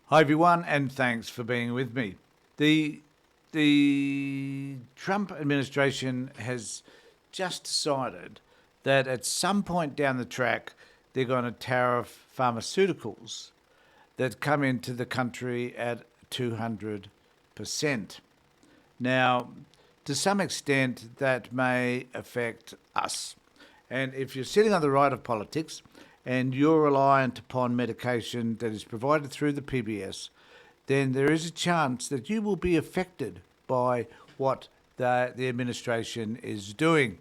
Hi everyone, and thanks for being with me. The the Trump administration has just decided that at some point down the track they're going to tariff pharmaceuticals that come into the country at 200%. Now, to some extent, that may affect us. And if you're sitting on the right of politics and you're reliant upon medication that is provided through the PBS, then there is a chance that you will be affected by what the administration is doing.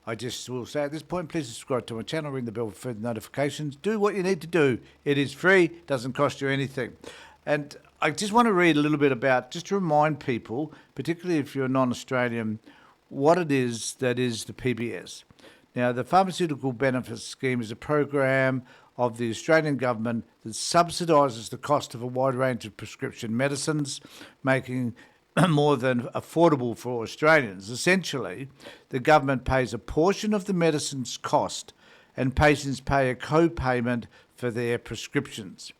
I just will say at this point, please subscribe to my channel, ring the bell for further notifications. Do what you need to do. It is free, doesn't cost you anything. And I just want to read a little bit about, just to remind people, particularly if you're non-Australian, what it is that is the PBS. Now, the Pharmaceutical Benefits Scheme is a program of the Australian government that subsidises the cost of a wide range of prescription medicines, making more than affordable for Australians. Essentially, the government pays a portion of the medicine's cost and patients pay a co-payment for their prescriptions.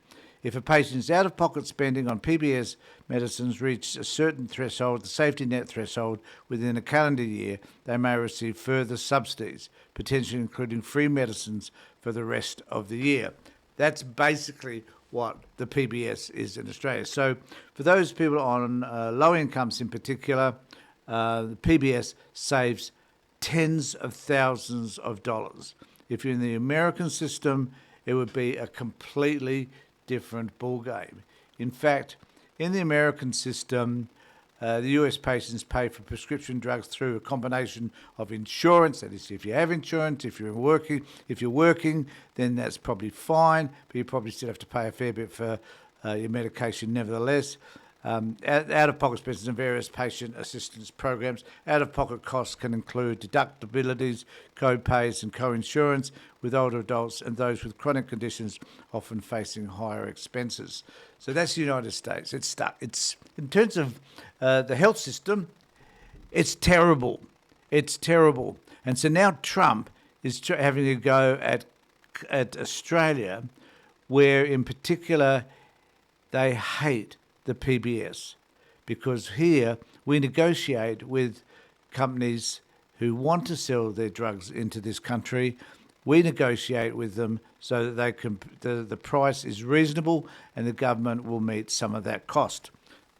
If a patient's out-of-pocket spending on PBS medicines reaches a certain threshold, the safety net threshold, within a calendar year, they may receive further subsidies, potentially including free medicines for the rest of the year. That's basically what the PBS is in Australia. So for those people on low incomes in particular, the PBS saves tens of thousands of dollars. If you're in the American system, it would be a completely different ballgame. In fact, in the American system, the US patients pay for prescription drugs through a combination of insurance. That is, if you have insurance, if you're working, then that's probably fine, but you probably still have to pay a fair bit for your medication nevertheless. Out-of-pocket expenses and various patient assistance programs. Out-of-pocket costs can include deductibilities, co-pays and co-insurance with older adults and those with chronic conditions often facing higher expenses. So that's the United States. It's stuck. It's in terms of the health system, it's terrible. It's terrible. And so now Trump is having a go at Australia, where in particular they hate the PBS, because here we negotiate with companies who want to sell their drugs into this country. We negotiate with them so that they can, the price is reasonable and the government will meet some of that cost.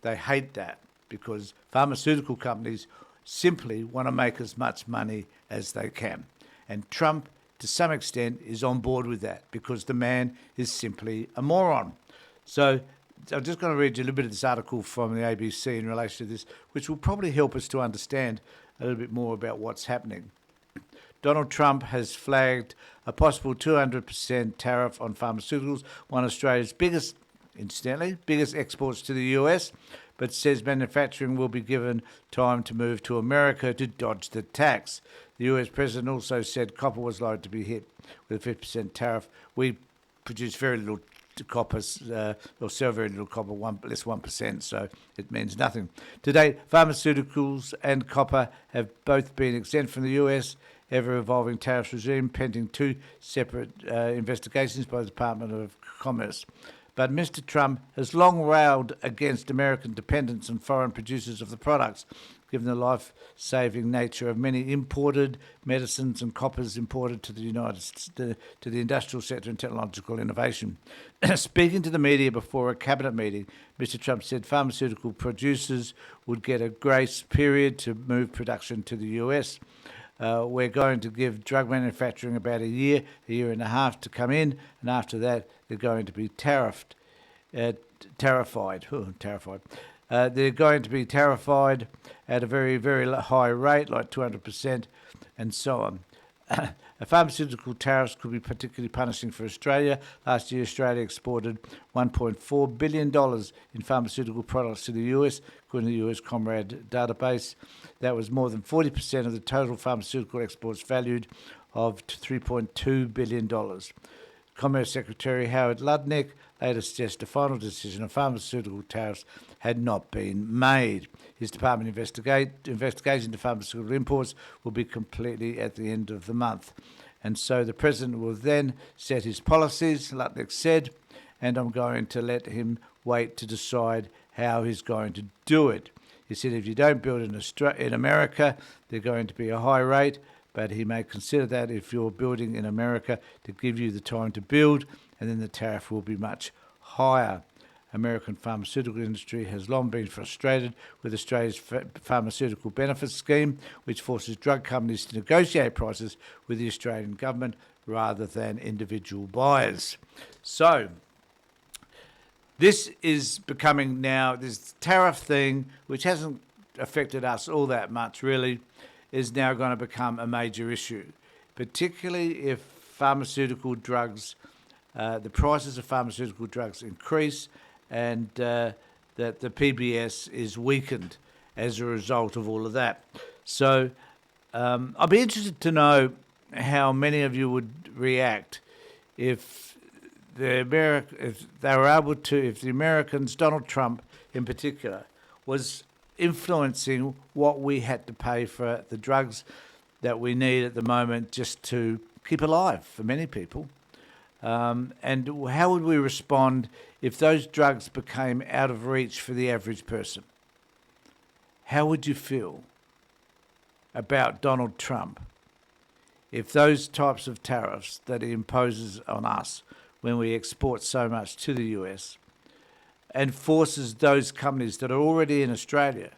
They hate that because pharmaceutical companies simply want to make as much money as they can. And Trump, to some extent, is on board with that because the man is simply a moron. So I'm just going to read you a little bit of this article from the ABC in relation to this, which will probably help us to understand a little bit more about what's happening. Donald Trump has flagged a possible 200% tariff on pharmaceuticals, one of Australia's biggest exports to the US, but says manufacturing will be given time to move to America to dodge the tax. The US president also said copper was likely to be hit with a 50% tariff. We produce very little copper, or sell very little copper, less 1%, so it means nothing. To date, pharmaceuticals and copper have both been exempt from the US ever-evolving tariffs regime, pending two separate investigations by the Department of Commerce. But Mr. Trump has long railed against American dependence on foreign producers of the products, given the life-saving nature of many imported medicines and coppers imported to the to the industrial sector and technological innovation. Speaking to the media before a cabinet meeting, Mr. Trump said pharmaceutical producers would get a grace period to move production to the US. We're going to give drug manufacturing about a year and a half to come in, and after that, they're going to be terrified. They're going to be terrified at a very, very high rate, like 200%, and so on. Pharmaceutical tariffs could be particularly punishing for Australia. Last year, Australia exported $1.4 billion in pharmaceutical products to the US, according to the US Comrade database. That was more than 40% of the total pharmaceutical exports, valued of $3.2 billion. Commerce Secretary Howard Lutnick later suggested a final decision on pharmaceutical tariffs had not been made. His department investigation into pharmaceutical imports will be completely at the end of the month. And so the president will then set his policies, Lutnick said, and I'm going to let him wait to decide how he's going to do it. He said if you don't build in America, there's going to be a high rate, but he may consider that if you're building in America to give you the time to build, and then the tariff will be much higher. American pharmaceutical industry has long been frustrated with Australia's pharmaceutical benefits scheme, which forces drug companies to negotiate prices with the Australian government rather than individual buyers. So this is becoming now, this tariff thing, which hasn't affected us all that much really, is now going to become a major issue, particularly if pharmaceutical drugs, the prices of pharmaceutical drugs increase, and that the PBS is weakened as a result of all of that. So I'd be interested to know how many of you would react if the Americans, Donald Trump in particular, was influencing what we had to pay for the drugs that we need at the moment just to keep alive for many people. And how would we respond if those drugs became out of reach for the average person? How would you feel about Donald Trump if those types of tariffs that he imposes on us when we export so much to the US and forces those companies that are already in Australia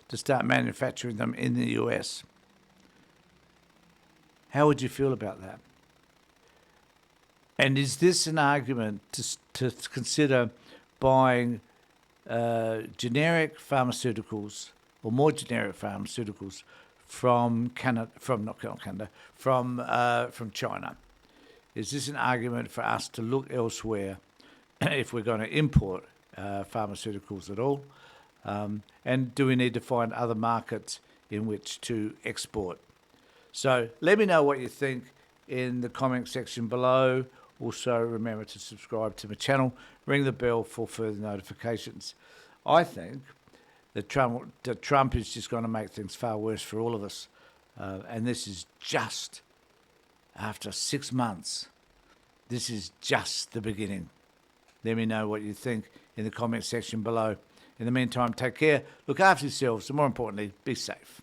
to start manufacturing them in the US? How would you feel about that? And is this an argument to consider buying generic pharmaceuticals or more generic pharmaceuticals from China? Is this an argument for us to look elsewhere if we're going to import pharmaceuticals at all? And do we need to find other markets in which to export? So let me know what you think in the comment section below. Also, remember to subscribe to my channel, ring the bell for further notifications. I think that Trump is just going to make things far worse for all of us. And this is just after 6 months. This is just the beginning. Let me know what you think in the comment section below. In the meantime, take care, look after yourselves, and more importantly, be safe.